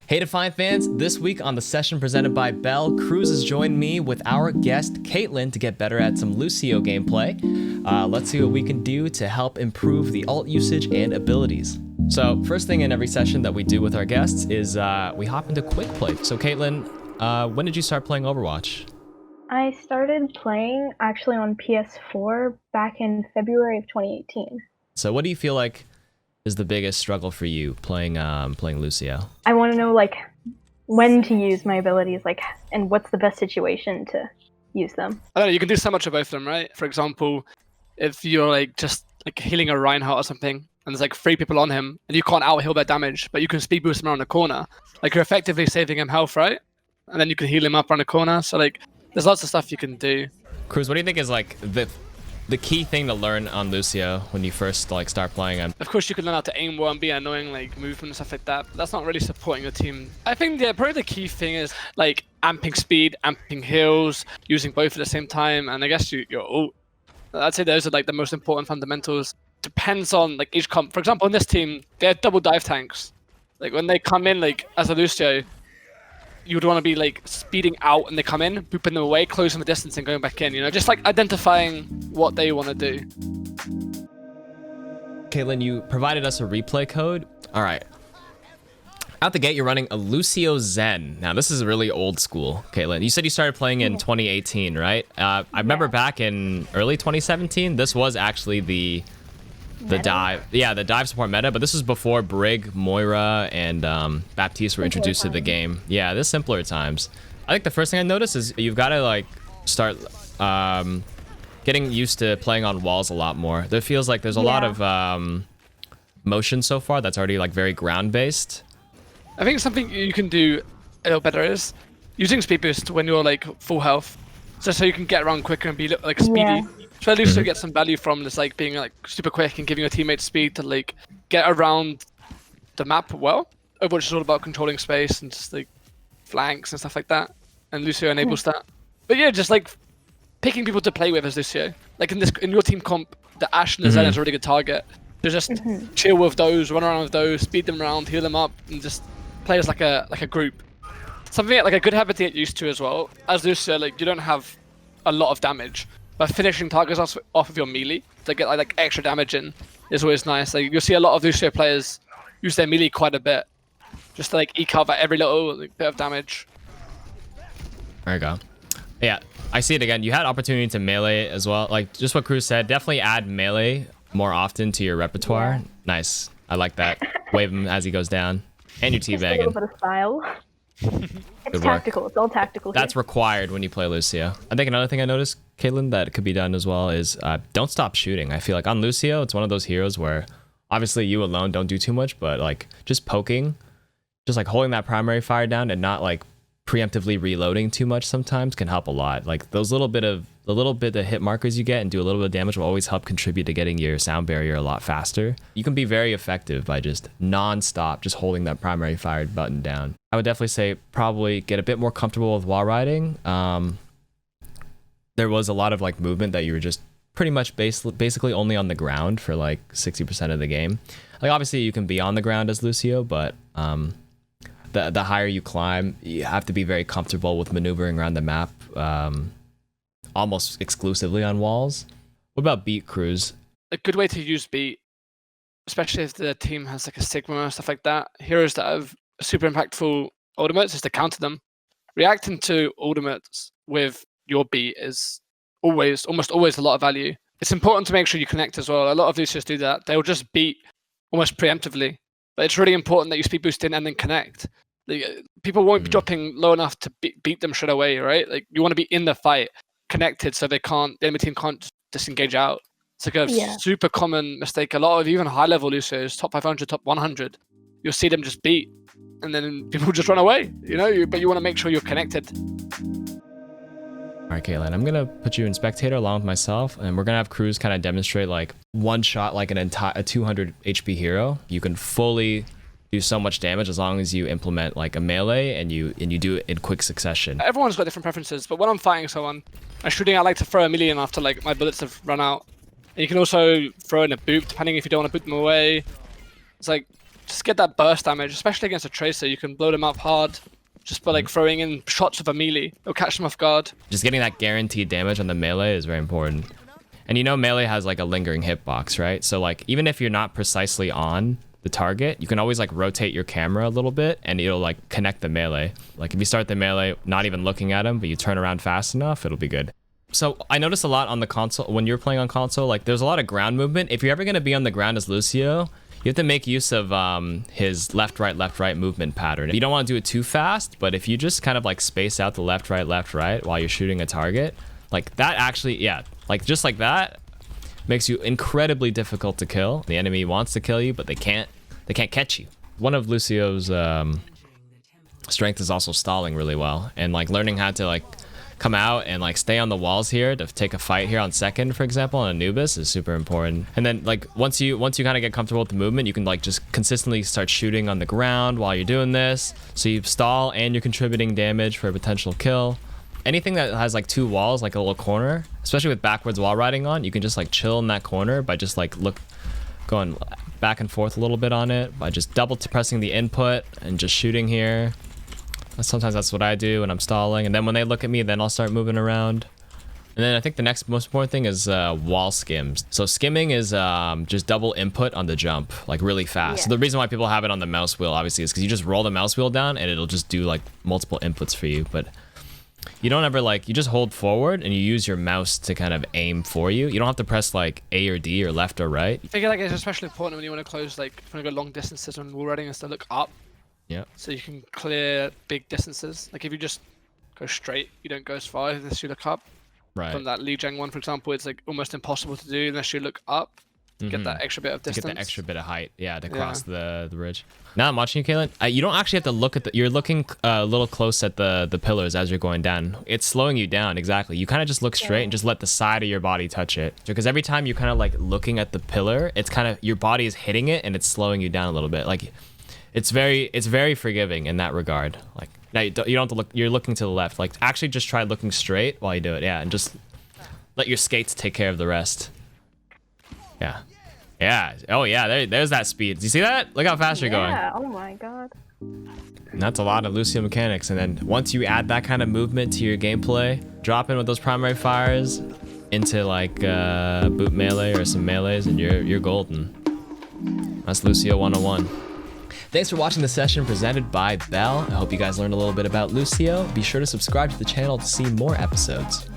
Hey Defiant fans, this week on the session presented by Bell, Kruise has joined me with our guest Caitlin to get better at some Lucio gameplay. Let's see what we can do to help improve the ult usage and abilities. So first thing in every session that we do with our guests is we hop into quick play. So Caitlin, when did you start playing Overwatch? I started playing actually on PS4 back in February of 2018. So what do you feel like is the biggest struggle for you playing Lucio? I want to know when to use my abilities, and what's the best situation to use them. I don't know, you can do so much of both of them, right? For example, if you're just healing a Reinhardt or something, and there's 3 people on him, and you can't out-heal their damage, but you can speed boost him around the corner. You're effectively saving him health, right? And then you can heal him up around the corner. So there's lots of stuff you can do. Kruise, what do you think is the key thing to learn on Lucio when you first start playing him? Of course, you can learn how to aim well and be annoying, movement and stuff like that. But that's not really supporting your team. I think probably the key thing is amping speed, amping heals, using both at the same time, and I guess your ult. I'd say those are the most important fundamentals. Depends on each comp. For example, on this team, they have double dive tanks. When they come in as a Lucio, you would want to be speeding out and they come in, booping them away, closing the distance and going back in, just identifying what they want to do. Caitlin, you provided us a replay code. All right. Out the gate, you're running a Lucio Zen. Now, this is really old school, Caitlin. You said you started playing in 2018, right? I remember back in early 2017, this was actually the dive. Yeah, the dive support meta, but this was before Brig, Moira, and Baptiste were introduced to the game. Yeah, this simpler times. I think the first thing I noticed is you've got to start getting used to playing on walls a lot more. There feels like there's a lot of motion so far that's already very ground based. I think something you can do a little better is using speed boost when you're full health, just so you can get around quicker and be speedy. Yeah. So at least you get some value from this being super quick and giving your teammates speed to get around the map well. Overwatch is all about controlling space and just flanks and stuff like that, and Lucio enables that. But yeah, just picking people to play with as Lucio. In your team comp, the Ashe and the Zen is a really good target. So just chill with those, run around with those, speed them around, heal them up, and just play as like a group. Something a good habit to get used to as well. As Lucio, you don't have a lot of damage, but finishing targets off of your melee to get extra damage in is always nice. You'll see a lot of Lucio players use their melee quite a bit, just to eke out every little bit of damage. There you go. Yeah, I see it again. You had opportunity to melee as well. Just what Kruise said, definitely add melee more often to your repertoire. Yeah. Nice. I like that. Wave him as he goes down. And your teabagging. A little bit of style. It's tactical. It's all tactical. That's required when you play Lucio. I think another thing I noticed, Caitlin, that could be done as well is don't stop shooting. I feel like on Lucio, it's one of those heroes where obviously you alone don't do too much, but just poking, just holding that primary fire down and not preemptively reloading too much sometimes can help a lot. Those little bit of hit markers you get and do a little bit of damage will always help contribute to getting your sound barrier a lot faster. You can be very effective by just non-stop just holding that primary fire button down. I would definitely say probably get a bit more comfortable with wall riding. There was a lot of movement that you were just pretty much basically only on the ground for 60% of the game. Obviously you can be on the ground as Lucio, but the higher you climb, you have to be very comfortable with maneuvering around the map, almost exclusively on walls. What about beat, Kruise? A good way to use beat, especially if the team has a Sigma or stuff like that, heroes that have super impactful ultimates, is to counter them. Reacting to ultimates with your beat is almost always a lot of value. It's important to make sure you connect as well. A lot of Lucios do that. They'll just beat almost preemptively. But it's really important that you speed boost in and then connect. People won't be dropping low enough to beat them straight away, right? You want to be in the fight, connected, so the enemy team can't disengage out. It's a super common mistake. A lot of even high-level Lucios, top 500, top 100, you'll see them just beat, and then people just run away, but you want to make sure you're connected. All right, Caitlin, I'm going to put you in spectator along with myself, and we're going to have Kruise kind of demonstrate one shot a 200 HP hero. You can fully do so much damage as long as you implement a melee and you do it in quick succession. Everyone's got different preferences, but when I'm fighting someone, I'm shooting, I like to throw a million after my bullets have run out. And you can also throw in a boot, depending if you don't want to boot them away. It's like, just get that burst damage, especially against a Tracer. You can blow them up hard just by like throwing in shots with a melee. It'll catch them off guard. Just getting that guaranteed damage on the melee is very important. And you know melee has like a lingering hitbox, right? So like even if you're not precisely on the target, you can always like rotate your camera a little bit and it'll like connect the melee. Like if you start the melee not even looking at him, but you turn around fast enough, it'll be good. So I noticed a lot on the console, when you're playing on console, like there's a lot of ground movement. If you're ever gonna be on the ground as Lucio, you have to make use of his left, right movement pattern. You don't want to do it too fast, but if you just kind of like space out the left, right while you're shooting a target, like that actually, yeah, like just like that, makes you incredibly difficult to kill. The enemy wants to kill you, but they can't catch you. One of Lucio's strength is also stalling really well, and like learning how to like come out and like stay on the walls here to take a fight here on second, for example, on Anubis is super important. And then like once you kind of get comfortable with the movement, you can like just consistently start shooting on the ground while you're doing this. So you stall and you're contributing damage for a potential kill. Anything that has like two walls, like a little corner, especially with backwards wall riding on, you can just like chill in that corner by just like going back and forth a little bit on it by just double pressing the input and just shooting here. Sometimes that's what I do when I'm stalling, and then when they look at me, then I'll start moving around. And then I think the next most important thing is wall skims. So skimming is just double input on the jump, like really fast. Yeah. So the reason why people have it on the mouse wheel, obviously, is because you just roll the mouse wheel down and it'll just do like multiple inputs for you. But you don't ever like, you just hold forward and you use your mouse to kind of aim for you. You don't have to press like A or D or left or right. I think like it's especially important when you want to close, like if you want to go long distances when wall riding, is to look up. Yeah. So you can clear big distances. Like if you just go straight, you don't go as far unless you look up. Right. From that Li Jiang one, for example, it's like almost impossible to do unless you look up. Get that extra bit of distance. To get the extra bit of height, yeah, to cross the ridge. Now I'm watching you, Caitlin. You don't actually have to look at you're looking a little close at the pillars as you're going down. It's slowing you down, exactly. You kind of just look straight and just let the side of your body touch it. Because every time you're kind of like looking at the pillar, it's kind of, your body is hitting it and it's slowing you down a little bit. Like, it's very forgiving in that regard. Like, now you don't have to look, you're looking to the left. Like, actually just try looking straight while you do it, yeah, and just let your skates take care of the rest. Yeah. Yeah. Oh yeah, there's that speed. Do you see that? Look how fast you're going. Yeah, oh my god. And that's a lot of Lucio mechanics. And then once you add that kind of movement to your gameplay, drop in with those primary fires into like boot melee or some melees, and you're golden. That's Lucio 101. Thanks for watching the session presented by Bell. I hope you guys learned a little bit about Lucio. Be sure to subscribe to the channel to see more episodes.